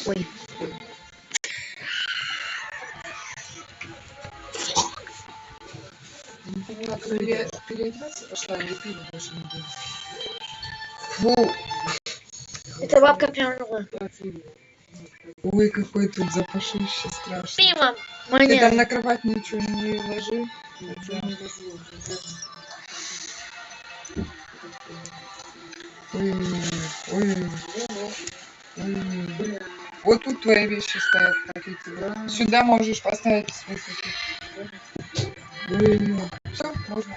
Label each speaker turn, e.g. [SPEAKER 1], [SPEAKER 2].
[SPEAKER 1] Ой.
[SPEAKER 2] Переодеваться пошла или пиво даже не будет.
[SPEAKER 1] Фу. Это бабка пьянула.
[SPEAKER 2] Ой, какой тут запашище страшный.
[SPEAKER 1] Пиво.
[SPEAKER 2] Ты там на кровать ничего не ложи. Ничего не ложи. Ой. Вот тут твои вещи стоят. Сюда можешь поставить свой сосед. Все, можно.